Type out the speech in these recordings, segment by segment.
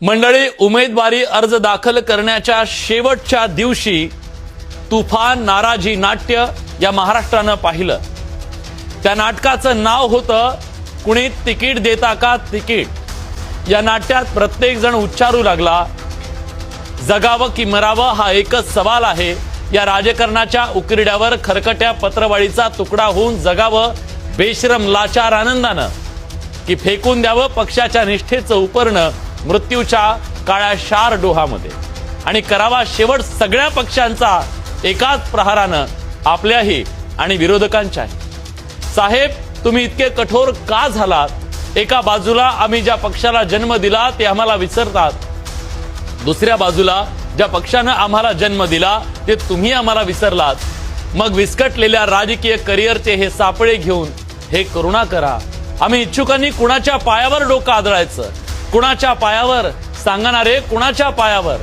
मंडळी, उमेदवारी अर्ज दाखल करण्याच्या शेवटच्या दिवशी तुफान नाराजी नाट्य या महाराष्ट्रानं पाहिलं। त्या नाटकाचं नाव होतं कुणी तिकीट देता का तिकीट। या नाट्यात प्रत्येक जण उच्चारू लागला, जगावं की मरावं हा एकच सवाल आहे। या राजकारणाच्या उकिरड्यावर खरकट्या पत्रवाळीचा तुकडा होऊन जगावं बेशरम लाचार आनंदानं, की फेकून द्यावं पक्षाच्या निष्ठेचं उपरणं मृत्यूच्या काळ्या शार डोहामध्ये, आणि करावा शेवट सगळ्या पक्षांचा एकाच प्रहारानं, आपल्याही आणि विरोधकांच्याही। साहेब, तुम्ही इतके कठोर का झालात? एका बाजूला आम्ही ज्या पक्षाला जन्म दिला ते आम्हाला विसरतात, दुसऱ्या बाजूला ज्या पक्षानं आम्हाला जन्म दिला ते तुम्ही आम्हाला विसरलात। मग विस्कटलेल्या राजकीय करिअरचे हे सापळे घेऊन हे करुणा करा। आम्ही इच्छुकांनी कुणाच्या पायावर डोकं आदळायचं, कुणाच्या पायावर सांगणारे कुणाच्या पायावर।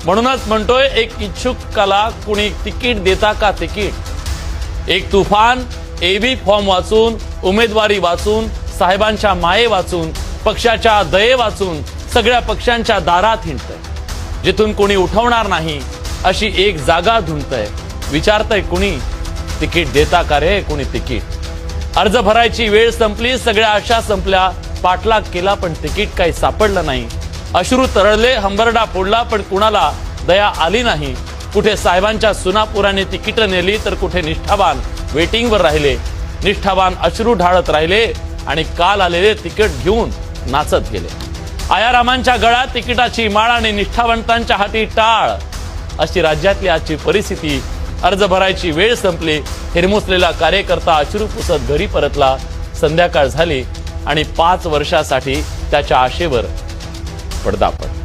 म्हणूनच म्हणतोय, एक इच्छुकाला कुणी तिकीट देता का तिकीट। एक तुफान एबी फॉर्म वाचून, उमेदवारी वाचून, साहेबांच्या माये वाचून, पक्षाच्या दये वाचून सगळ्या पक्षांच्या दारात हिंडतंय। जिथून कोणी उठवणार नाही अशी एक जागा धुंडतंय। विचारतंय कुणी तिकीट देता का रे कुणी तिकीट। अर्ज भरायची वेळ संपली, सगळ्या आशा संपल्या, पाठलाग केला पण तिकीट काही सापडलं नाही। अश्रू तरळले, हंबरडा फोडला पण कुणाला दया आली नाही। कुठे साहेबांच्या सुनापुराने तिकीट नेली तर कुठे निष्ठावान वेटिंगवर राहिले, निष्ठावान अश्रू ढाळत राहिले आणि काल आलेले तिकीट घेऊन नाचत गेले। आयारामांच्या गळ्यात तिकिटाची माळ आणि निष्ठावंतांच्या हाती टाळ, अशी राज्यातली आजची परिस्थिती। अर्ज भरायची वेळ संपली, हिरमुसलेला कार्यकर्ता अश्रू पुसत घरी परतला। संध्याकाळ झाली आणि 5 वर्षासाठी त्याच्या आशेवर पडदा पडला।